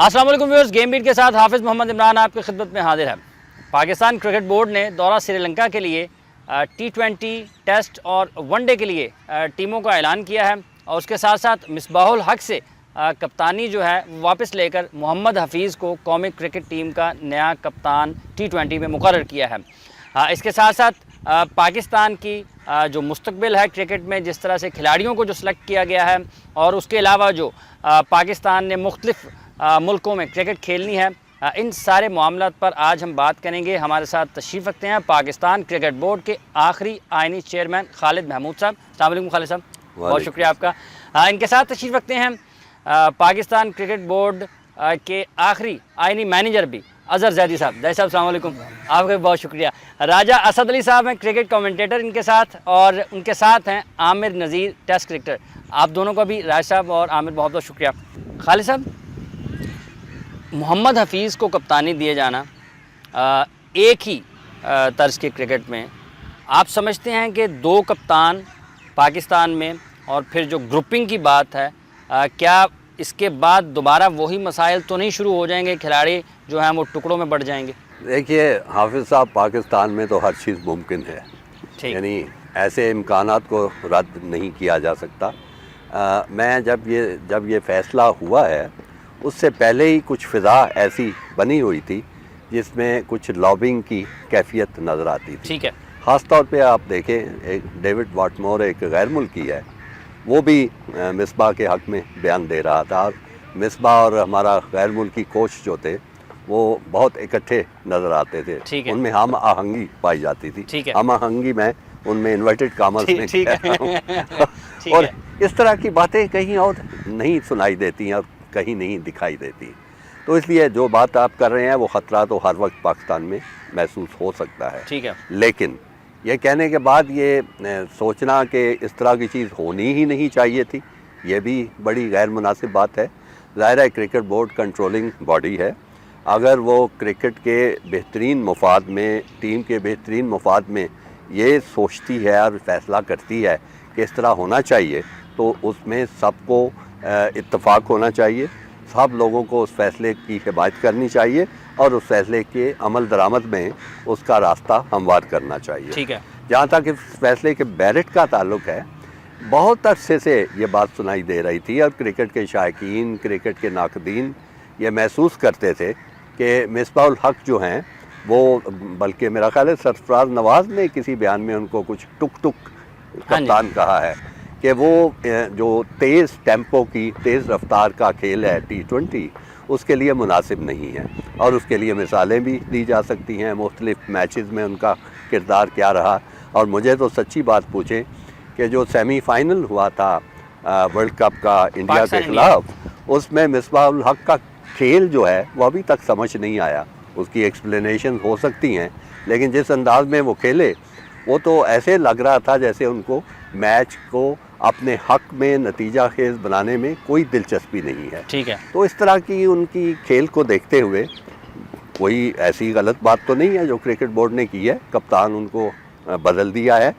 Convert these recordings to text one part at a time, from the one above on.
अस्सलाम वालेकुम viewers, game beat के साथ हाफिज़ मोहम्मद इमरान आपकी खिदमत में हाजिर है। पाकिस्तान क्रिकेट बोर्ड ने दौरा श्रीलंका के लिए T20 टेस्ट और वनडे के लिए टीमों का ऐलान किया है और उसके साथ साथ मिसबाहुल हक से कप्तानी जो है वापस लेकर मोहम्मद हफीज़ को कौमी क्रिकेट टीम का नया कप्तान T20 में मुकर्रर किया है। इसके साथ साथ पाकिस्तान की जो मुस्तकबिल है क्रिकेट में, जिस तरह से खिलाड़ियों को जो सिलेक्ट किया गया है और उसके अलावा जो पाकिस्तान ने मुख्तलिफ़ मुल्कों में क्रिकेट खेलनी है, इन सारे मामलात पर आज हम बात करेंगे। हमारे साथ तशरीफ़ रखते हैं पाकिस्तान क्रिकेट बोर्ड के आखिरी आइनी चेयरमैन खालिद महमूद साहब। अस्सलाम वालेकुम खालिद साहब, बहुत शुक्रिया आपका। इनके साथ तशरीफ़ रखते हैं पाकिस्तान क्रिकेट बोर्ड के आखिरी आइनी मैनेजर भी अज़हर ज़ैदी साहब। ज़ैदी साहब अस्सलाम वालेकुम, आपका बहुत शुक्रिया। राजा असद अली साहब हैं क्रिकेट कमेंटेटर इनके साथ, और उनके साथ हैं आमिर नज़ीर टेस्ट क्रिकेटर। आप दोनों का भी, राज साहब और आमिर, बहुत बहुत शुक्रिया। खालिद साहब, मोहम्मद हफीज़ को कप्तानी दिए जाना एक ही तर्ज के क्रिकेट में, आप समझते हैं कि दो कप्तान पाकिस्तान में और फिर जो ग्रुपिंग की बात है, क्या इसके बाद दोबारा वही मसाइल तो नहीं शुरू हो जाएंगे, खिलाड़ी जो हैं वो टुकड़ों में बढ़ जाएंगे? देखिए हाफिज़ साहब, पाकिस्तान में तो हर चीज़ मुमकिन है, यानी ऐसे इम्कानात को रद्द नहीं किया जा सकता। मैं जब ये फ़ैसला हुआ है, उससे पहले ही कुछ फ़िज़ा ऐसी बनी हुई थी जिसमें कुछ लॉबिंग की कैफियत नज़र आती थी। ठीक है। ख़ास तौर पे आप देखें, एक डेविड वाटमोर एक गैर मुल्की है, वो भी मिसबाह के हक़ में बयान दे रहा था, और मिसबाह और हमारा गैर मुल्की कोच जो थे वो बहुत इकट्ठे नज़र आते थे, उनमें हम आहंगी पाई जाती थी। हम आहंगी में उनमें इन्वर्टेड कामर्स में कह रहा हूँ। और इस तरह की बातें कहीं और नहीं सुनाई देती हैं और कहीं नहीं दिखाई देती। तो इसलिए जो बात आप कर रहे हैं वो ख़तरा तो हर वक्त पाकिस्तान में महसूस हो सकता है। ठीक है। लेकिन ये कहने के बाद ये सोचना कि इस तरह की चीज़ होनी ही नहीं चाहिए थी, ये भी बड़ी गैर मुनासिब बात है। ज़ाहिर है क्रिकेट बोर्ड कंट्रोलिंग बॉडी है, अगर वो क्रिकेट के बेहतरीन मुफाद में, टीम के बेहतरीन मुफाद में ये सोचती है और फैसला करती है कि इस तरह होना चाहिए, तो उसमें सबको इत्तफाक होना चाहिए, सब लोगों को उस फ़ैसले की हिमायत करनी चाहिए और उस फैसले के अमल दरामद में उसका रास्ता हमवार करना चाहिए। ठीक है। जहाँ तक इस फैसले के बैरिट का ताल्लुक़ है, बहुत अरसे से ये बात सुनाई दे रही थी और क्रिकेट के शायकीन, क्रिकेट के नाक़दीन ये महसूस करते थे कि मिसबाहुल हक जो हैं वो, बल्कि मेरा ख्याल है सरफराज नवाज़ ने किसी बयान में उनको कुछ टुक कप्तान कहा है कि वो जो तेज़ टेम्पो की, तेज़ रफ्तार का खेल है T20, उसके लिए मुनासिब नहीं है। और उसके लिए मिसालें भी दी जा सकती हैं, मुख्तलिफ़ मैचेस में उनका किरदार क्या रहा। और मुझे तो सच्ची बात पूछें कि जो सेमीफ़ाइनल हुआ था वर्ल्ड कप का इंडिया के ख़िलाफ़, उसमें मिसबाहुल हक का खेल जो है वो अभी तक समझ नहीं आया। उसकी एक्सप्लेनेशन हो सकती हैं, लेकिन जिस अंदाज में वो खेले, वो तो ऐसे लग रहा था जैसे उनको मैच को अपने हक में नतीजा खेज बनाने में कोई दिलचस्पी नहीं है। ठीक है। तो इस तरह की उनकी खेल को देखते हुए कोई ऐसी गलत बात तो नहीं है जो क्रिकेट बोर्ड ने की है। कप्तान उनको बदल दिया है,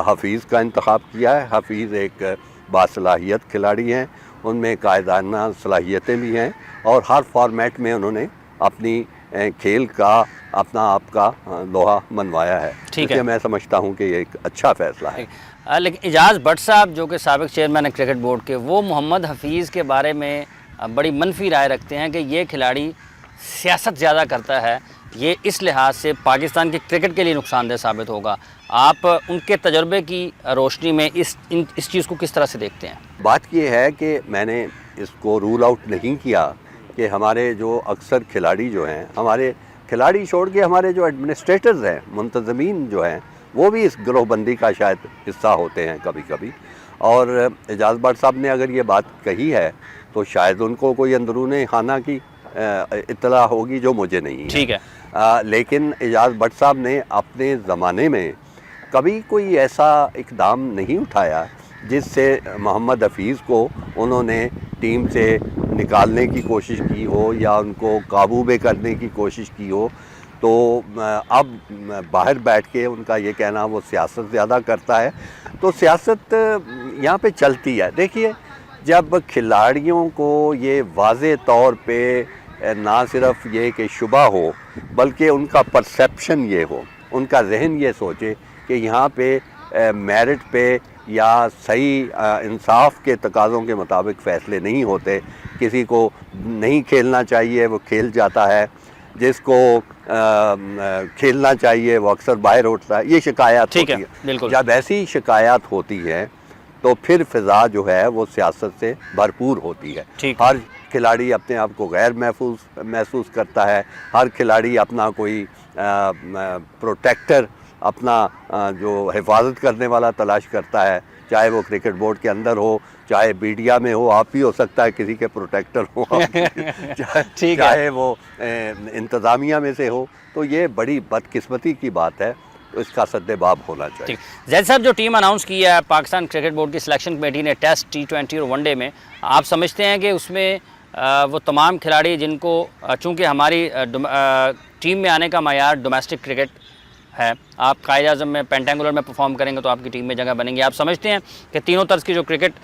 हफीज़ का इंतखाब किया है। हफीज़ एक बासलाहियत खिलाड़ी हैं, उनमें कायदाना सलाहियतें भी हैं और हर फॉर्मेट में उन्होंने अपनी खेल का, अपना आप का लोहा मनवाया है। ठीक है। मैं समझता हूँ कि ये एक अच्छा फ़ैसला है। लेकिन इजाज़ भट्ट साहब जो कि साबिक चेयरमैन है क्रिकेट बोर्ड के, वो मोहम्मद हफीज़ के बारे में बड़ी मनफी राय रखते हैं कि ये खिलाड़ी सियासत ज़्यादा करता है, ये इस लिहाज से पाकिस्तान के क्रिकेट के लिए नुकसानदेह साबित होगा। आप उनके तजर्बे की रोशनी में इस चीज़ को किस तरह से देखते हैं? बात ये है कि मैंने इसको रूल आउट नहीं किया कि हमारे जो अक्सर खिलाड़ी जो हैं, हमारे खिलाड़ी छोड़ के हमारे जो एडमिनिस्ट्रेटर्स हैं, मुंतज़मीन जो हैं, वो भी इस गिरोहबंदी का शायद हिस्सा होते हैं कभी कभी। और एजाज़ भट्ट साहब ने अगर ये बात कही है तो शायद उनको कोई अंदरूनी खाना की इत्तला होगी जो मुझे नहीं है। ठीक है। लेकिन एजाज़ भट्ट साहब ने अपने ज़माने में कभी कोई ऐसा इक़दाम नहीं उठाया जिससे मोहम्मद हफीज़ को उन्होंने टीम से निकालने की कोशिश की हो या उनको काबू में करने की कोशिश की हो, तो अब बाहर बैठ के उनका ये कहना वो सियासत ज़्यादा करता है। तो सियासत यहाँ पे चलती है। देखिए, जब खिलाड़ियों को ये वाज़े तौर पे ना सिर्फ ये कि शुबा हो, बल्कि उनका परसेप्शन ये हो, उनका जहन ये सोचे कि यहाँ पे मेरिट पे या सही इंसाफ के तकाज़ों के मुताबिक फ़ैसले नहीं होते, किसी को नहीं खेलना चाहिए वो खेल जाता है, जिसको खेलना चाहिए वो अक्सर बाहर उठता है, ये शिकायत होती है। बिल्कुल। जब ऐसी शिकायत होती है तो फिर फ़िज़ा जो है वो सियासत से भरपूर होती है। हर खिलाड़ी अपने आप को गैर महसूस करता है, हर खिलाड़ी अपना कोई प्रोटेक्टर, अपना जो हिफाजत करने वाला तलाश करता है, चाहे वो क्रिकेट बोर्ड के अंदर हो, चाहे मीडिया में हो, आप भी हो सकता है किसी के प्रोटेक्टर हो चाहे वो इंतज़ामिया में से हो। तो ये बड़ी बदकिस्मती की बात है, तो इसका सद्देबाब होना चाहिए। जैद साहब, जो टीम अनाउंस की है पाकिस्तान क्रिकेट बोर्ड की सिलेक्शन कमेटी ने टेस्ट, T20 और वनडे में, आप समझते हैं कि उसमें वो तमाम खिलाड़ी जिनको, चूँकि हमारी टीम में आने का मायार डोमेस्टिक क्रिकेट है, आप कायद आज़म में पेंटेंगुलर में परफॉर्म करेंगे तो आपकी टीम में जगह बनेंगी, आप समझते हैं कि तीनों तर्ज की जो क्रिकेट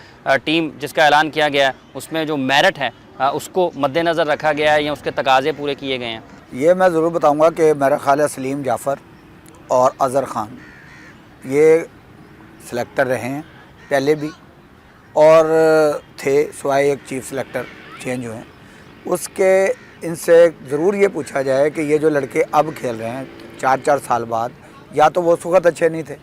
टीम जिसका ऐलान किया गया है उसमें जो मेरिट है उसको मद्देनज़र रखा गया है या उसके तकाज़े पूरे किए गए हैं? ये मैं ज़रूर बताऊंगा कि मेरा ख्याल है सलीम जाफ़र और अज़हर ख़ान ये सिलेक्टर रहे हैं पहले भी और थे, सिवाय एक चीफ़ सिलेक्टर चेंज हुए। उसके इनसे ज़रूर ये पूछा जाए कि ये जो लड़के अब खेल रहे हैं 4-4 साल बाद, या तो वो उस वक़्त अच्छे नहीं थे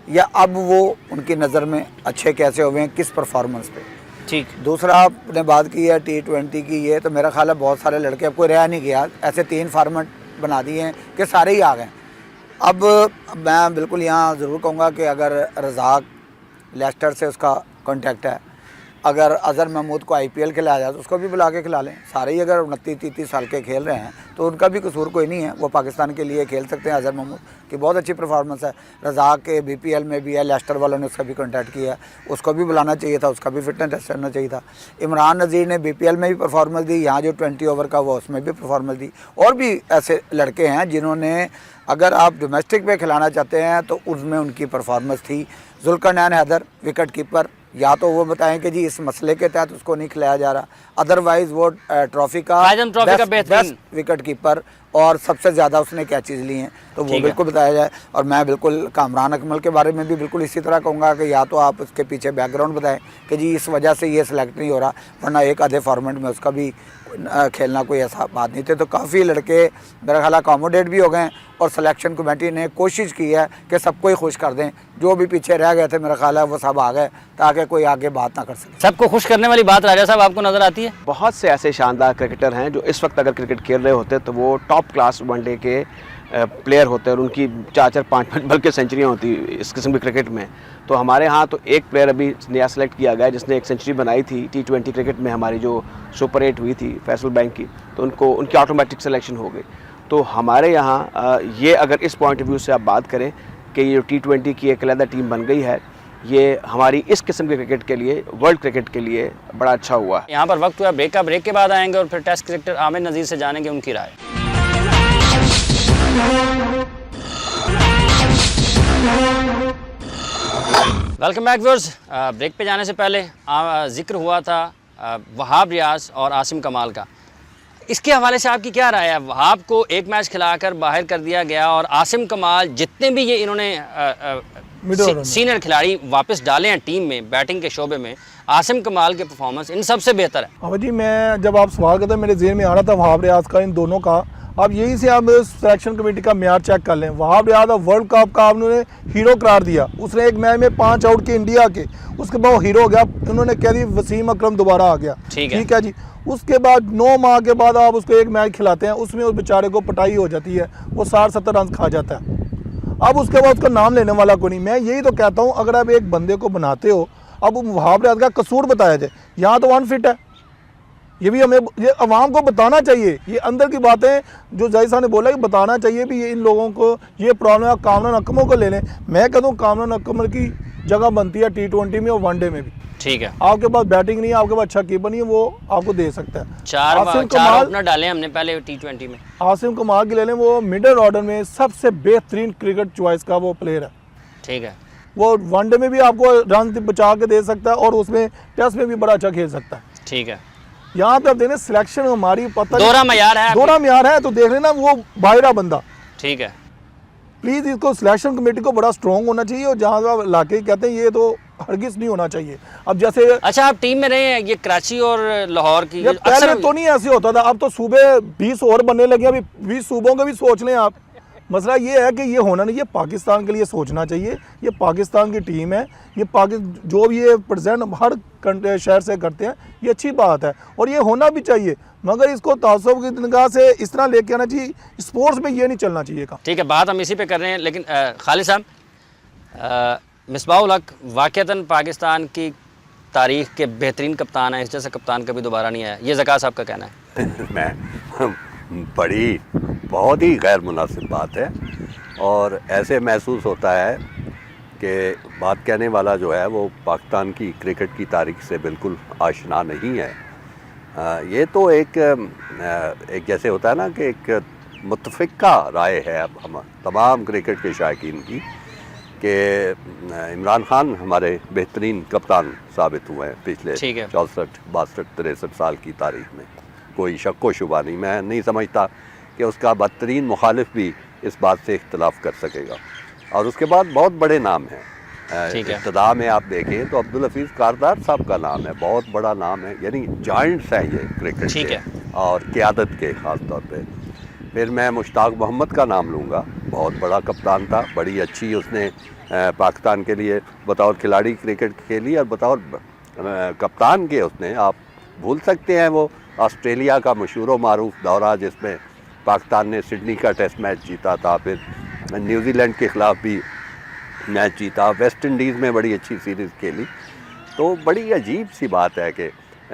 या अब वो उनकी नज़र में अच्छे कैसे हुए हैं, किस परफॉर्मेंस पे। ठीक। दूसरा, आपने बात की है T20 की, ये तो मेरा ख्याल है बहुत सारे लड़के अब कोई रह नहीं गया, ऐसे 3 फॉर्मेट बना दिए हैं कि सारे ही आ गए। अब मैं बिल्कुल यहाँ ज़रूर कहूँगा कि अगर रज़ाक लेस्टर से उसका कॉन्टैक्ट है, अगर अज़हर महमूद को IPL खिलाया जाए तो उसको भी बुला के खिला लें। सारे ही अगर 29-30 साल के खेल रहे हैं तो उनका भी कसूर कोई नहीं है, वो पाकिस्तान के लिए खेल सकते हैं। अज़हर महमूद की बहुत अच्छी परफॉर्मेंस है, रज़ाक के BPL में भी है, लेस्टर वालों ने उसका भी कॉन्टैक्ट किया, उसको भी बुलाना चाहिए था, उसका भी फिटनेस टेस्ट करना चाहिए था। इमरान नज़ीर ने BPL में भी परफॉर्मेंस दी, यहाँ जो 20 ओवर का वो उसमें भी परफॉर्मेंस दी। और भी ऐसे लड़के हैं जिन्होंने, अगर आप डोमेस्टिक पे खिलाना चाहते हैं तो उसमें उनकी परफॉर्मेंस थी। जुल्करनैन हैदर विकेट कीपर, या तो वो बताएं कि जी इस मसले के तहत उसको नहीं खिलाया जा रहा, अदरवाइज़ वो ट्रॉफी का बेस्ट विकेट कीपर और सबसे ज़्यादा उसने कैचेज़ लिए हैं, तो वो बिल्कुल बताया जाए। और मैं बिल्कुल कामरान अकमल के बारे में भी बिल्कुल इसी तरह कहूँगा कि या तो आप उसके पीछे बैकग्राउंड बताएं कि जी इस वजह से ये सिलेक्ट नहीं हो रहा, वरना एक आधे फॉर्मेट में उसका भी खेलना कोई ऐसा बात नहीं थे। तो काफ़ी लड़के मेरा ख्याल अकोमोडेट भी हो गए और सिलेक्शन कमेटी ने कोशिश की है कि सबको ही खुश कर दें, जो भी पीछे रह गए थे मेरा ख्याल है वो सब आ गए ताकि कोई आगे बात ना कर सके। सबको खुश करने वाली बात राजा साहब आपको नज़र आती है? बहुत से ऐसे शानदार क्रिकेटर हैं जो इस वक्त अगर क्रिकेट खेल रहे होते तो वो टॉप क्लास वनडे के प्लेयर होते हैं और उनकी 4-4, 5-5 बल्कि सेंचुरियाँ होती इस किस्म के क्रिकेट में। तो हमारे यहाँ तो एक प्लेयर अभी नया सेलेक्ट किया गया है जिसने एक सेंचुरी बनाई थी T20 क्रिकेट में, हमारी जो सुपर 8 हुई थी फैसल बैंक की, तो उनकी ऑटोमेटिक सिलेक्शन हो गई। तो हमारे यहाँ ये अगर इस पॉइंट ऑफ व्यू से आप बात करें कि ये T20 की एक अलग टीम बन गई है, ये हमारी इस किस्म के क्रिकेट के लिए, वर्ल्ड क्रिकेट के लिए बड़ा अच्छा हुआ। यहाँ पर वक्त हुआ ब्रेक का, ब्रेक के बाद आएंगे और फिर टेस्ट क्रिकेटर आमिर नज़ीर से जानेंगे उनकी राय। Welcome back viewers. ब्रेक पे जाने से पहले जिक्र हुआ था वहाब रियाज और आसिम कमाल का, इसके हवाले से आपकी क्या राय है? वहाब को एक मैच खिलाकर बाहर कर दिया गया और आसिम कमाल जितने भी ये इन्होंने सीनियर खिलाड़ी वापस डाले हैं टीम में बैटिंग के शोबे में, आसिम कमाल के परफॉर्मेंस इन सबसे बेहतर है। हाँ जी, मैं जब आप सवाल करते मेरे जेहन में आ रहा था वहाब रियाज का, इन दोनों का। आप यही से आप सिलेक्शन कमेटी का म्यार चेक कर लें। वहाब रियाज वर्ल्ड कप का उन्होंने हीरो करार दिया, उसने एक मैच में 5 आउट के इंडिया के, उसके बाद वो हीरो हो गया। उन्होंने कह दी वसीम अकरम दोबारा आ गया, ठीक है जी। उसके बाद 9 माह के बाद आप उसको एक मैच खिलाते हैं, उसमें उस बेचारे को पिटाई हो जाती है, वो 60-70 रन खा जाता है। अब उसके बाद उसका नाम लेने वाला कोई नहीं। मैं यही तो कहता हूँ, अगर आप एक बंदे को बनाते हो, अब वहाब रियाज का कसूर बताया जाए, यहाँ तो अनफिट है, ये भी हमें, ये अवाम को बताना चाहिए। ये अंदर की बातें जो जाहिद साहब ने बोला कि बताना चाहिए भी, ये इन लोगों को ये प्रॉब्लम है, कामरान अकमल को ले लें। मैं कहता हूँ कामरान अकमल की जगह बनती है T20 में और वनडे में भी। ठीक है। आपके पास बैटिंग नहीं है, आपके पास अच्छा कीपर नहीं है, वो आपको दे सकता है। चार ओपनर डाले हमने पहले T20 में। आसिम कुमार की ले लें, वो मिडिल ऑर्डर में सबसे बेहतरीन क्रिकेट चॉइस का वो प्लेयर है। ठीक है। वो वनडे में भी आपको रन बचा के दे सकता है और उसमें टेस्ट में भी बड़ा अच्छा खेल सकता है। ठीक है। यहाँ पे आप देखें सिलेक्शन हमारी पता दोहरा मयार है, दोहरा मयार है, तो देख लेना वो बाहरा बंदा। ठीक है। प्लीज़ इसको सिलेक्शन कमेटी को बड़ा स्ट्रॉन्ग होना चाहिए, और जहाँ आप इलाके कहते हैं ये तो हरगिज नहीं होना चाहिए। अब जैसे अच्छा, आप टीम में रहे हैं ये कराची और लाहौर की, पहले तो नहीं ऐसे होता था, अब तो सूबे 20 और बनने लगे। अभी 20 सूबों के भी सोच लें आप। मसला ये है कि ये होना नहीं, ये पाकिस्तान के लिए सोचना चाहिए। ये पाकिस्तान की टीम है, ये जो भी ये प्रेजेंट हर शहर से करते हैं, ये अच्छी बात है और ये होना भी चाहिए, मगर इसको तासुब की निगाह से इस तरह लेके आना चाहिए। स्पोर्ट्स में ये नहीं चलना चाहिए का। ठीक है, बात हम इसी पे कर रहे हैं, लेकिन खालिद साहब, मिसबाहुल हक वाक़तन पाकिस्तान की तारीख़ के बेहतरीन कप्तान है, इस जैसा कप्तान कभी दोबारा नहीं आया, ये ज़का साहब का कहना है। मैं बड़ी बहुत ही गैर मुनासिब बात है, और ऐसे महसूस होता है कि बात कहने वाला जो है वो पाकिस्तान की क्रिकेट की तारीख से बिल्कुल आशना नहीं है। ये तो एक जैसे होता है ना कि एक मुतफ़िक़ा राय है अब हम तमाम क्रिकेट के शायकीन की कि इमरान खान हमारे बेहतरीन कप्तान साबित हुए हैं पिछले 64, 62, 63 साल की तारीख में। कोई शक व शुबा नहीं। मैं नहीं समझता कि उसका बदतरीन मुखालिफ भी इस बात से इख्तलाफ कर सकेगा। और उसके बाद बहुत बड़े नाम हैं। इब्तिदा में आप देखें तो अब्दुल हफीज़ कारदार साहब का नाम है, बहुत बड़ा नाम है, यानी जायंट्स हैं ये क्रिकेट के और क़यादत के ख़ास तौर पे। फिर मैं मुश्ताक मोहम्मद का नाम लूँगा, बहुत बड़ा कप्तान था, बड़ी अच्छी उसने पाकिस्तान के लिए बतौर खिलाड़ी क्रिकेट खेली, और बतौर कप्तान के उसने, आप भूल सकते हैं वो ऑस्ट्रेलिया का मशहूर व मारूफ दौरा जिसमें पाकिस्तान ने सिडनी का टेस्ट मैच जीता था, फिर न्यूजीलैंड के ख़िलाफ़ भी मैच जीता, वेस्ट इंडीज़ में बड़ी अच्छी सीरीज़ खेली। तो बड़ी अजीब सी बात है कि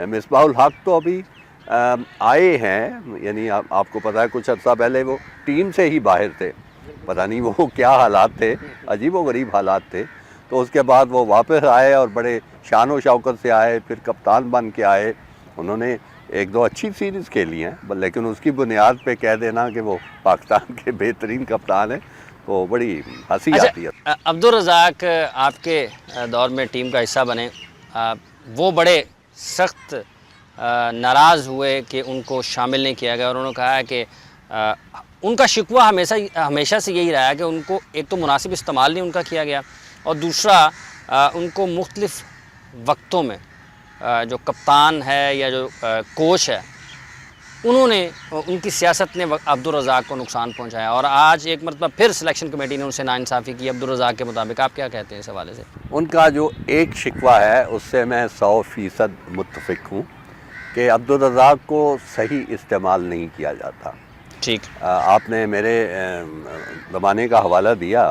मिसबाहुल हक तो अभी आए हैं, यानी आपको पता है कुछ अर्सा पहले वो टीम से ही बाहर थे, पता नहीं वो क्या हालात थे, अजीब व गरीब हालात थे। तो उसके बाद वो वापस आए और बड़े शान व शौकत से आए, फिर कप्तान बन के आए। उन्होंने 1-2 अच्छी सीरीज़ खेली हैं, लेकिन उसकी बुनियाद पे कह देना कि वो पाकिस्तान के बेहतरीन कप्तान हैं तो बड़ी हंसी आती है। अब्दुल रज़ाक आपके दौर में टीम का हिस्सा बने, वो बड़े सख्त नाराज़ हुए कि उनको शामिल नहीं किया गया, और उन्होंने कहा है कि उनका शिकवा हमेशा से यही रहा है कि उनको एक तो मुनासिब इस्तेमाल नहीं उनका किया गया, और दूसरा उनको मुख्तलिफ़ वक्तों में जो कप्तान है या जो कोच है उनकी सियासत ने अब्दुल रज़ाक को नुकसान पहुंचाया, और आज एक मरतबा फिर सिलेक्शन कमेटी ने उनसे नाइंसाफ़ी की अब्दुल रज़ाक के मुताबिक। आप क्या कहते हैं इस हवाले से? उनका जो एक शिकवा है उससे मैं 100% मुत्तफ़िक हूँ कि अब्दुल रज़ाक को सही इस्तेमाल नहीं किया जाता। ठीक। आपने मेरे ज़माने का हवाला दिया,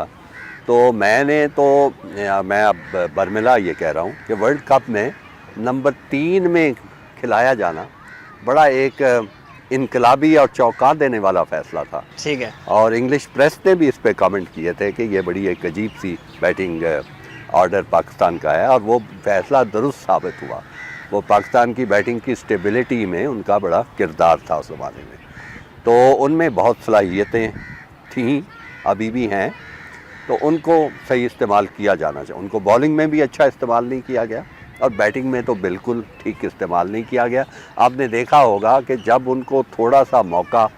तो मैं अब बरमिला ये कह रहा हूँ कि वर्ल्ड कप में नंबर 3 में खिलाया जाना बड़ा एक इनकलाबी और चौंका देने वाला फ़ैसला था। ठीक है। और इंग्लिश प्रेस ने भी इस पे कमेंट किए थे कि ये बड़ी एक अजीब सी बैटिंग ऑर्डर पाकिस्तान का है, और वो फ़ैसला दुरुस्त साबित हुआ। वो पाकिस्तान की बैटिंग की स्टेबिलिटी में उनका बड़ा किरदार था उस ज़माने में, तो उनमें बहुत सलाहियतें थीं, अभी भी हैं, तो उनको सही इस्तेमाल किया जाना चाहिए। उनको बॉलिंग में भी अच्छा इस्तेमाल नहीं किया गया, और बैटिंग में तो बिल्कुल ठीक इस्तेमाल नहीं किया गया। आपने देखा होगा कि जब उनको थोड़ा सा मौका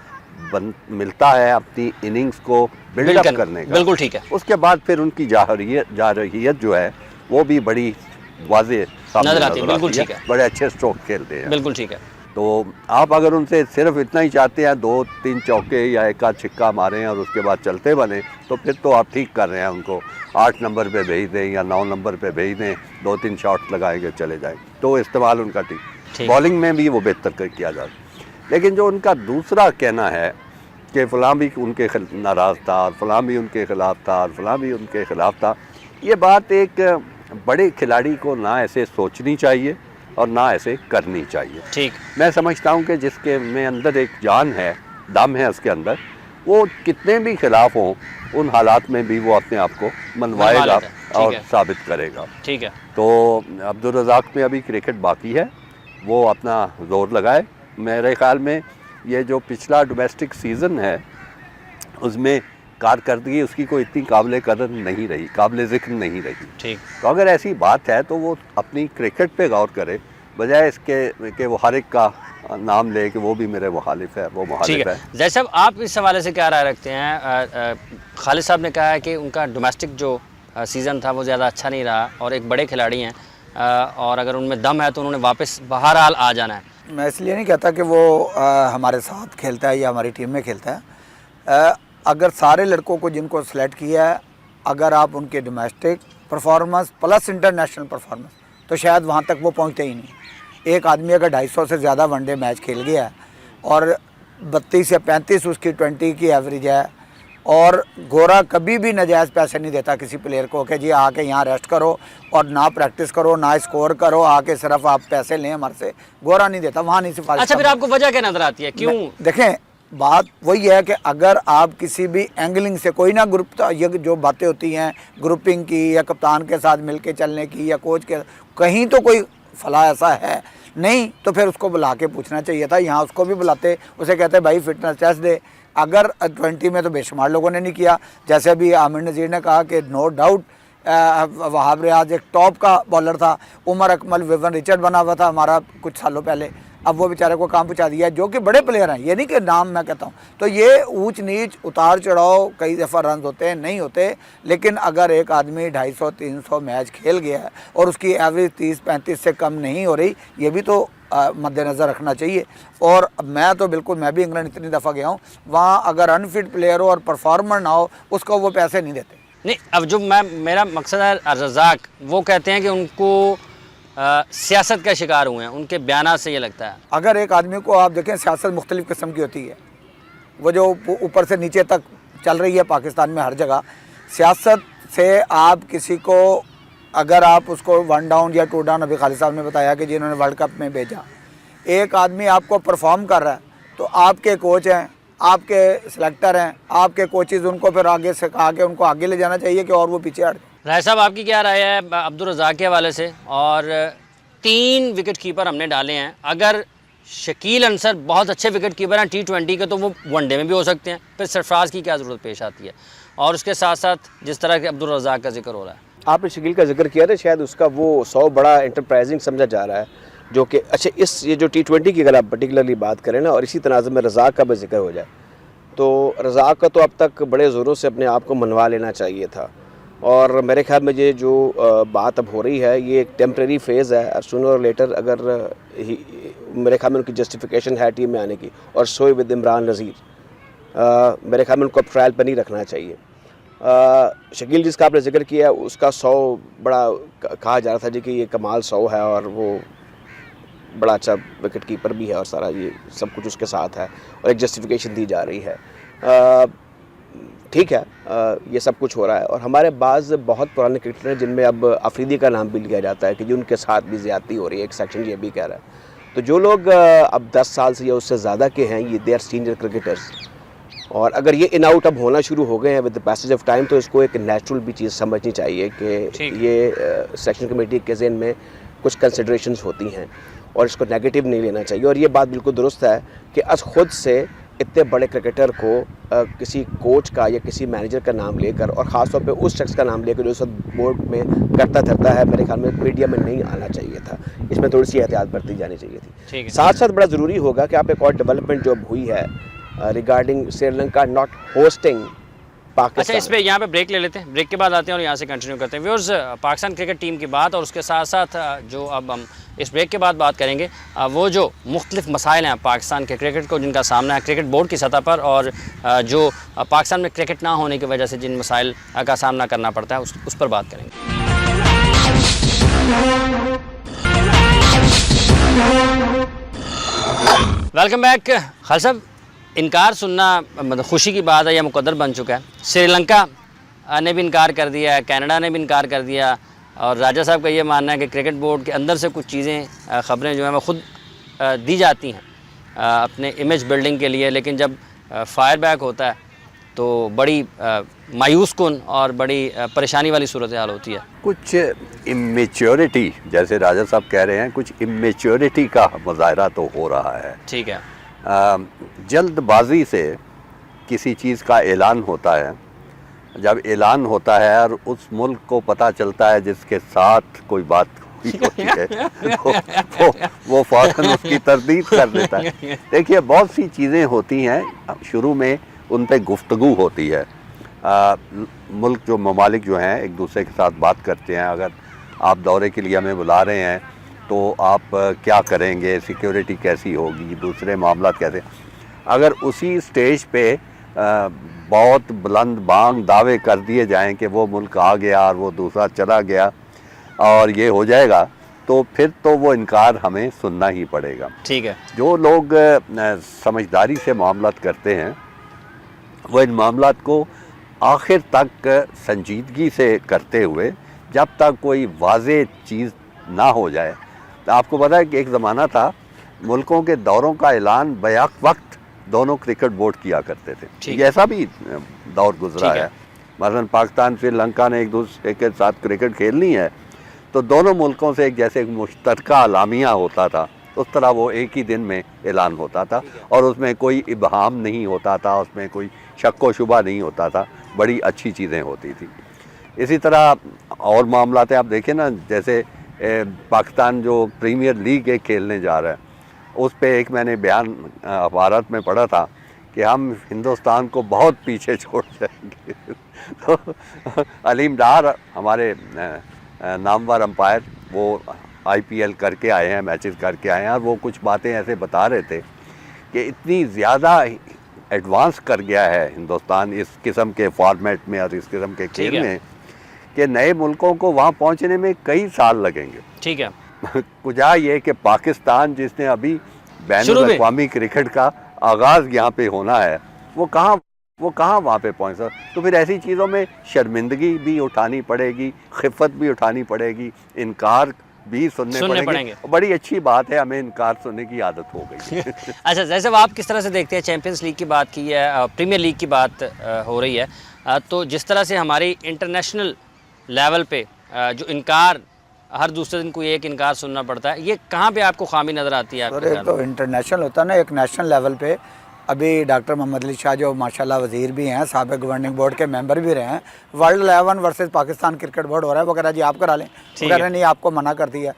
मिलता है अपनी इनिंग्स को बिल्डअप करने का, बिल्कुल ठीक है, उसके बाद फिर उनकी जारहियत जो है वो भी बड़ी वाज़ेह नजर आती है। बिल्कुल ठीक है, बड़े अच्छे स्ट्रोक खेलते हैं। बिल्कुल ठीक है। तो आप अगर उनसे सिर्फ इतना ही चाहते हैं 2-3 चौके या एक आध छिक्का मारें और उसके बाद चलते बने, तो फिर तो आप ठीक कर रहे हैं। उनको 8 नंबर पे भेज दें या 9 नंबर पे भेज दें, 2-3 शॉट लगाएंगे चले जाएं, तो इस्तेमाल उनका ठीक। बॉलिंग में भी वो बेहतर किया जाए। लेकिन जो उनका दूसरा कहना है कि फ़लाँ भी उनके नाराज़ था और फ़लाँ भी उनके ख़िलाफ़ था और फ़लाँ भी उनके ख़िलाफ़ था, ये बात एक बड़े खिलाड़ी को ना ऐसे सोचनी चाहिए और ना ऐसे करनी चाहिए। ठीक। मैं समझता हूँ कि जिसके में अंदर एक जान है, दम है उसके अंदर, वो कितने भी खिलाफ हों उन हालात में भी वो अपने आप को मनवाएगा और है। साबित करेगा। ठीक है। तो अब्दुल रज़ाक में अभी क्रिकेट बाकी है, वो अपना ज़ोर लगाए। मेरे ख़्याल में ये जो पिछला डोमेस्टिक सीज़न है उसमें कारकर्दगी उसकी कोई इतनी काबिल कदर नहीं रही, काबिल ज़िक्र नहीं रही। ठीक। तो अगर ऐसी बात है तो वो अपनी क्रिकेट पे गौर करे, बजाय इसके कि वो हर एक का नाम ले कि वो भी मेरे मुखालिफ है, वो ठीक मुखालिफ है। है। जैसे साहब आप इस हवाले से क्या राय रखते हैं? खालिद साहब ने कहा है कि उनका डोमेस्टिक जो सीज़न था वो ज़्यादा अच्छा नहीं रहा और एक बड़े खिलाड़ी हैं और अगर उनमें दम है तो उन्होंने वापस बहरहाल आ जाना है। मैं इसलिए नहीं कहता कि वो हमारे साथ खेलता है या हमारी टीम में खेलता है। अगर सारे लड़कों को जिनको सेलेक्ट किया है, अगर आप उनके domestic performance plus international performance, तो शायद वहाँ तक वो पहुँचते ही नहीं। एक आदमी अगर 250 से ज़्यादा वनडे मैच खेल गया है और 32 या 35 उसकी 20 की एवरेज है, और गोरा कभी भी नाजायज़ पैसे नहीं देता किसी प्लेयर को कि जी आके यहाँ रेस्ट करो और ना प्रैक्टिस करो ना स्कोर करो, आके सिर्फ आप पैसे लें हमारे से, गोरा नहीं देता, वहाँ नहीं सिफारिश। अच्छा, फिर आपको वजह क्या नज़र आती है, क्यों? देखें, बात वही है कि अगर आप किसी भी एंगलिंग से कोई ना ग्रुप, ये जो बातें होती हैं ग्रुपिंग की या कप्तान के साथ मिलके चलने की या कोच के, कहीं तो कोई फला ऐसा है नहीं, तो फिर उसको बुला के पूछना चाहिए था। यहाँ उसको भी बुलाते, उसे कहते भाई फिटनेस टेस्ट दे। अगर 20 में तो बेशुमार लोगों ने नहीं किया, जैसे अभी आमिर नज़ीर ने कहा कि नो डाउट वहाब रियाज एक टॉप का बॉलर था, उमर अकमल विवन रिचर्ड बना हुआ था हमारा कुछ सालों पहले, अब वो बेचारे को काम पहुँचा दिया, जो कि बड़े प्लेयर हैं, ये नहीं कि नाम मैं कहता हूँ। तो ये ऊंच नीच उतार चढ़ाव कई दफ़ा रन होते हैं, नहीं होते, लेकिन अगर एक आदमी 250-300 मैच खेल गया है और उसकी एवरेज 30-35 से कम नहीं हो रही, ये भी तो मद्देनज़र रखना चाहिए। और मैं तो बिल्कुल, मैं भी इंग्लैंड इतनी दफ़ा गया हूँ, वहाँ अगर अनफिट प्लेयर हो और परफॉर्मर ना हो, उसको वो पैसे नहीं देते। नहीं, अब जो मेरा मकसद है, रज़ाक वो कहते हैं कि उनको सियासत का शिकार हुए हैं, उनके बयान से ये लगता है। अगर एक आदमी को आप देखें, सियासत मुख्तलिफ़ किस्म की होती है, वो जो ऊपर से नीचे तक चल रही है पाकिस्तान में हर जगह, सियासत से आप किसी को, अगर आप उसको 1 डाउन या 2 डाउन, अभी खालिद साहब ने बताया कि जिन्होंने वर्ल्ड कप में भेजा, एक आदमी आपको परफॉर्म कर रहा है तो आपके कोच हैं, आपके सिलेक्टर हैं, आपके कोचेज़, उनको फिर आगे से आगे उनको आगे ले जाना चाहिए कि और वो पीछे हट। राय साहब, आपकी क्या राय है अब्दुल रज़ाक के हवाले से? और 3 विकेट कीपर हमने डाले हैं, अगर शकील अंसर बहुत अच्छे विकेट कीपर हैं T20 के, तो वो वनडे में भी हो सकते हैं, फिर सरफराज की क्या ज़रूरत पेश आती है? और उसके साथ साथ जिस तरह के अब्दुल रज़ाक का जिक्र हो रहा है, आपने शकील का जिक्र किया था, शायद उसका वो 100 बड़ा इंटरप्राइजिंग समझा जा रहा है, जो कि अच्छा ये जो T20 की अगर आप पर्टिकुलरली बात करें ना, और इसी तनाज़ुर में रज़ाक का भी जिक्र हो जाए, तो रज़ाक का तो अब तक बड़े ज़ोरों से अपने आप को मनवा लेना चाहिए था। और मेरे ख्याल में ये जो बात अब हो रही है, ये एक टेम्प्रेरी फेज़ है, और सूनर और लेटर अगर मेरे ख्याल में उनकी जस्टिफिकेशन है टीम में आने की, और सोए विद इमरान नज़ीर, मेरे ख्याल में उनको अब ट्रायल पर नहीं रखना चाहिए। शकील जिसका आपने जिक्र किया है, उसका 100 बड़ा कहा जा रहा था जी कि ये कमाल 100 है और वो बड़ा अच्छा विकेट कीपर भी है और सारा ये सब कुछ उसके साथ है, और एक जस्टिफिकेशन दी जा रही है। ठीक है, ये सब कुछ हो रहा है, और हमारे बाज़ बहुत पुराने क्रिकेटर हैं जिनमें अब अफरीदी का नाम भी लिया जाता है कि जो उनके साथ भी ज़्यादती हो रही है, एक सेक्शन ये भी कह रहा है। तो जो लोग अब 10 साल से या उससे ज़्यादा के हैं, ये दे आर सीनियर क्रिकेटर्स, और अगर ये इन आउट अब होना शुरू हो गए हैं with the passage of time, तो इसको एक नेचुरल भी चीज़ समझनी चाहिए कि ये सेक्शन कमेटी के ज़हन में कुछ कंसिडरेशंस होती हैं और इसको नेगेटिव नहीं लेना चाहिए। और ये बात बिल्कुल दुरुस्त है कि अस खुद से इतने बड़े क्रिकेटर को किसी कोच का या किसी मैनेजर का नाम लेकर, और ख़ास तौर पे उस शख्स का नाम लेकर जो उस बोर्ड में करता धरता है, मेरे ख्याल में मीडिया में नहीं आना चाहिए था। इसमें थोड़ी सी एहतियात बरती जानी चाहिए थी। साथ साथ बड़ा ज़रूरी होगा कि आप एक और डेवलपमेंट जो हुई है regarding Sri Lanka not hosting Pakistan. अच्छा, इस पे यहाँ पे ब्रेक ले लेते हैं, ब्रेक के बाद आते हैं और यहाँ से कंटिन्यू करते हैं व्यूअर्स पाकिस्तान क्रिकेट टीम की बात, और उसके साथ साथ जो अब हम इस ब्रेक के बाद बात करेंगे वो जो मुख्तलिफ मसाइल हैं पाकिस्तान के क्रिकेट को जिनका सामना है क्रिकेट बोर्ड की सतह पर, और जो पाकिस्तान में क्रिकेट ना होने की वजह से जिन मसाइल का सामना करना पड़ता है उस पर बात करेंगे। Welcome back. खालिद साहब, इनकार सुनना मतलब खुशी की बात है या मुकद्दर बन चुका है? श्रीलंका ने भी इनकार कर दिया है, कनाडा ने भी इनकार कर दिया, और राजा साहब का ये मानना है कि क्रिकेट बोर्ड के अंदर से कुछ चीज़ें ख़बरें जो हैं वो ख़ुद दी जाती हैं अपने इमेज बिल्डिंग के लिए, लेकिन जब फायर बैक होता है तो बड़ी मायूस कुन और बड़ी परेशानी वाली सूरत हाल होती है। कुछ इमेच्योरिटी, जैसे राजा साहब कह रहे हैं, कुछ इमेच्योरिटी का मुजाहरा तो हो रहा है। ठीक है। जल्दबाजी से किसी चीज़ का ऐलान होता है, जब ऐलान होता है और उस मुल्क को पता चलता है जिसके साथ कोई बात हुई होती है वो फ़ौरन उसकी तरदीद कर देता है। देखिए, बहुत सी चीज़ें होती हैं, शुरू में उन पे गुफ्तगू होती है। मुल्क जो ममालिक जो हैं एक दूसरे के साथ बात करते हैं, अगर आप दौरे के लिए हमें बुला रहे हैं तो आप क्या करेंगे, सिक्योरिटी कैसी होगी, दूसरे मामला कैसे। अगर उसी स्टेज पे बहुत बुलंद बांग दावे कर दिए जाएं कि वो मुल्क आ गया और वो दूसरा चला गया और ये हो जाएगा, तो फिर तो वो इनकार हमें सुनना ही पड़ेगा। ठीक है। जो लोग समझदारी से मामलात करते हैं वो इन मामलात को आखिर तक संजीदगी से करते हुए, जब तक कोई वाज़ेह चीज़ ना हो जाए। तो आपको पता है कि एक ज़माना था मुल्कों के दौरों का ऐलान बैक वक्त दोनों क्रिकेट बोर्ड किया करते थे। ये ऐसा भी दौर गुजरा है। मसलन पाकिस्तान श्रीलंका ने एक दूसरे के साथ क्रिकेट खेलनी है तो दोनों मुल्कों से एक जैसे मुश्तरका अलामिया होता था, उस तरह वो एक ही दिन में ऐलान होता था और उसमें कोई इबहाम नहीं होता था, उसमें कोई शक व शुबा नहीं होता था, बड़ी अच्छी चीज़ें होती थी। इसी तरह और मामलात आप देखें ना, जैसे पाकिस्तान जो प्रीमियर लीग एक खेलने जा रहा है, उस पे एक मैंने बयान अखबारात में पढ़ा था कि हम हिंदुस्तान को बहुत पीछे छोड़ जाएंगे। तो अलीम डार हमारे नामवर अंपायर, वो IPL करके आए हैं, मैचेस करके आए हैं, और वो कुछ बातें ऐसे बता रहे थे कि इतनी ज़्यादा एडवांस कर गया है हिंदुस्तान इस किस्म के फॉर्मेट में और इस किस्म के खेल में कि नए मुल्कों को वहाँ पहुँचने में कई साल लगेंगे। ठीक है। कुछ ये कि पाकिस्तान जिसने अभी बैनुल-अक़वामी क्रिकेट का आगाज़ यहाँ पे होना है, वो कहाँ वहाँ पे पहुँच सकता। तो फिर ऐसी चीज़ों में शर्मिंदगी भी उठानी पड़ेगी, खिफ़त भी उठानी पड़ेगी, इनकार भी सुनने पड़ेंगे। बड़ी अच्छी बात है, हमें इनकार सुनने की आदत हो गई है। अच्छा, जैसे आप किस तरह से देखते हैं, चैम्पियंस लीग की बात की है, प्रीमियर लीग की बात हो रही है, तो जिस तरह से हमारी इंटरनेशनल लेवल पे जो इनकार, हर दूसरे दिन कोई एक इनकार सुनना पड़ता है, ये कहाँ पे आपको खामी नज़र आती है? सर, एक तो इंटरनेशनल होता है ना, एक नेशनल लेवल पे अभी डॉक्टर मोहम्मद अली शाह जो माशाल्लाह वज़ीर भी हैं, साबिक़ गवर्निंग बोर्ड के मेंबर भी रहे हैं, world 11 versus Pakistan cricket board हो रहा है, वो कह रहा है जी आप करा लें, वो कह रहे हैं नहीं आपको मना कर दिया।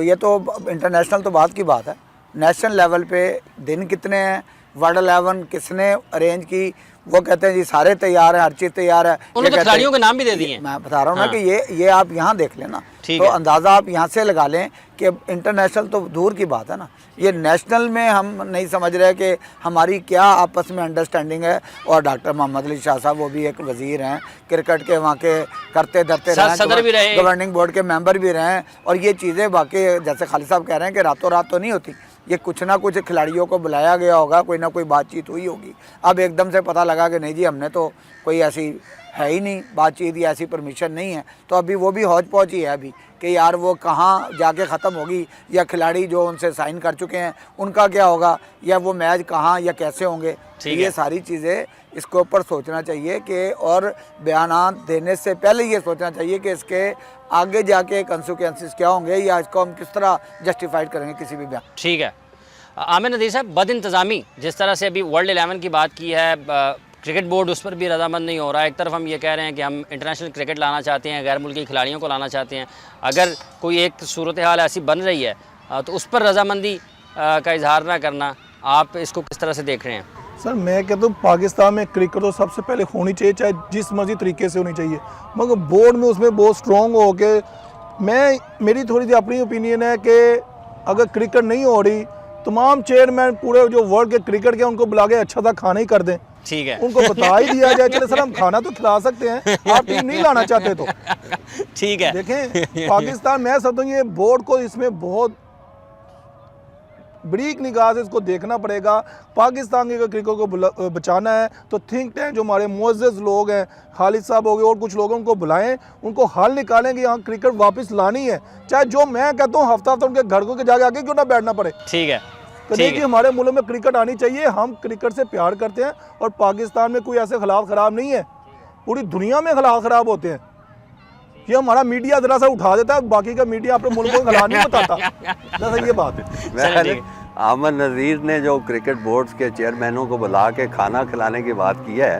ये तो इंटरनेशनल तो बात की बात है, नेशनल लेवल पे दिन कितने हैं, वर्ल्ड 11 किसने अरेंज की, वो कहते हैं जी सारे तैयार हैं, हर चीज़ तैयार है। उन्होंने तो खिलाड़ियों के नाम भी दे दिए। मैं बता रहा हूँ ना कि ये आप यहाँ देख लेना, तो अंदाज़ा आप यहाँ से लगा लें कि इंटरनेशनल तो दूर की बात है ना, ये नेशनल में हम नहीं समझ रहे कि हमारी क्या आपस में अंडरस्टैंडिंग है। और डॉक्टर मोहम्मद अली शाह साहब, वो भी एक वज़ीर हैं, क्रिकेट के वहाँ के करते धरते रहे, गवर्निंग बोर्ड के मेंबर भी रहे हैं, और ये चीज़ें बाकी जैसे खालिद साहब कह रहे हैं कि रातों रात तो नहीं होती, ये कुछ ना कुछ खिलाड़ियों को बुलाया गया होगा, कोई ना कोई बातचीत हुई होगी। अब एकदम से पता लगा कि नहीं जी हमने तो कोई ऐसी है ही नहीं बातचीत या ऐसी परमिशन नहीं है, तो अभी वो भी हौज पौच ही है अभी कि यार वो कहाँ जाके ख़त्म होगी, या खिलाड़ी जो उनसे साइन कर चुके हैं उनका क्या होगा, या वो मैच कहाँ या कैसे होंगे। ये सारी चीज़ें इसके ऊपर सोचना चाहिए कि, और बयान देने से पहले ये सोचना चाहिए कि इसके आगे जाके कंसिक्वेंसेस क्या होंगे, या इसको हम किस तरह जस्टिफाइड करेंगे किसी भी बयान। ठीक है। आमिर नदीर साहब, बद इंतज़ामी जिस तरह से अभी वर्ल्ड 11 की बात की है, क्रिकेट बोर्ड उस पर भी रजामंद नहीं हो रहा है। एक तरफ हम ये कह रहे हैं कि हम इंटरनेशनल क्रिकेट लाना चाहते हैं, गैर मुल्की खिलाड़ियों को लाना चाहते हैं, अगर कोई एक सूरत हाल ऐसी बन रही है तो उस पर रजामंदी का इजहार ना करना, आप इसको किस तरह से देख रहे हैं? सर, मैं कहता हूँ पाकिस्तान में क्रिकेट तो सबसे पहले होनी चाहिए, चाहे जिस मर्जी तरीके से होनी चाहिए, मगर बोर्ड में उसमें बहुत स्ट्रॉन्ग हो के, मेरी थोड़ी सी अपनी ओपिनियन है कि अगर क्रिकेट नहीं हो रही, तमाम चेयरमैन पूरे जो वर्ल्ड के क्रिकेट के उनको बुला के अच्छा सा खाना ही कर दें। ठीक है, उनको बता ही दिया जाए चले सर हम खाना तो खिला सकते हैं, आप टीम नहीं लाना चाहते तो ठीक है। देखें पाकिस्तान, मैं समझता हूँ ये बोर्ड को इसमें बहुत बरीक निगाह से इसको देखना पड़ेगा। पाकिस्तान के क्रिकेट को बचाना है तो थिंक टैंक जो हमारे मुअज़्ज़ज़ लोग हैं, खालिद साहब हो गए और कुछ लोगों को बुलाएं, उनको हल निकालें कि यहाँ क्रिकेट वापस लानी है, चाहे जो मैं कहता हूँ हफ्ता हफ्ता उनके घर को जाके आगे क्यों ना बैठना पड़े। ठीक है। कभी ठीक कि है। हमारे मुल्क में क्रिकेट आनी चाहिए। हम क्रिकेट से प्यार करते हैं और पाकिस्तान में कोई ऐसे हालात ख़राब नहीं है, पूरी दुनिया में हालात ख़राब होते हैं। ये हमारा मीडिया ज़रा सा उठा देता है, बाकी का मीडिया अपने मुल्क को हालात नहीं बताता। जैसा ये बात है। चलिए, ठीक आमन नज़ीर ने जो क्रिकेट बोर्ड्स के चेयरमैनों को बुला के खाना खिलाने की बात की है,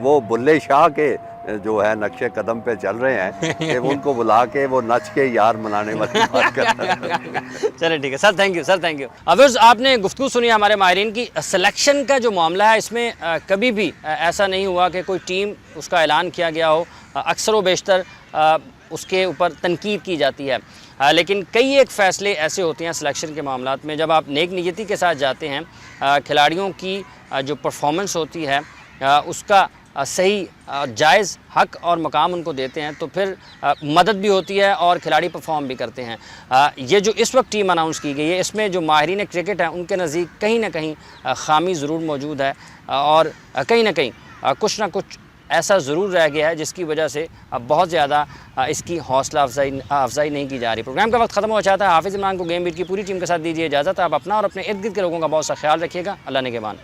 वो बुल्ले शाह के जो है नक्शे कदम पे चल रहे हैं कि उनको बुला के वो नच के यार मनाने वाली बात करते हैं। चलिए ठीक है sir, thank you sir, thank you. Afroz, आपने गुफ्तगू सुनी हमारे माहिरीन की। सिलेक्शन का जो मामला है इसमें कभी भी ऐसा नहीं हुआ कि कोई टीम उसका ऐलान किया गया हो। अक्सर व बेशतर उसके ऊपर तनकीद की जाती है, लेकिन कई एक फ़ैसले ऐसे होते हैं सिलेक्शन के मामलात में, जब आप नेक नीयती के साथ जाते हैं, खिलाड़ियों की जो परफॉर्मेंस होती है उसका सही जायज़ हक और मकाम उनको देते हैं, तो फिर मदद भी होती है और खिलाड़ी परफॉर्म भी करते हैं। ये जो इस वक्त टीम अनाउंस की गई है, इसमें जो माहिरीन क्रिकेट हैं उनके नज़दीक कहीं ना कहीं खामी ज़रूर मौजूद है और कहीं ना कहीं कुछ ना कुछ ऐसा ज़रूर रह गया है जिसकी वजह से बहुत ज़्यादा इसकी हौसला अफजाई नहीं की जा रही। प्रोग्राम का वक्त ख़त्म हो जाता है। हाफिज़ इमरान को गेम बीट की पूरी टीम के साथ दीजिए इजाज़त। आप अपना और अपने इर्द गिर्द के लोगों का बहुत सा ख्याल रखिएगा। अल्लाह ने के मान।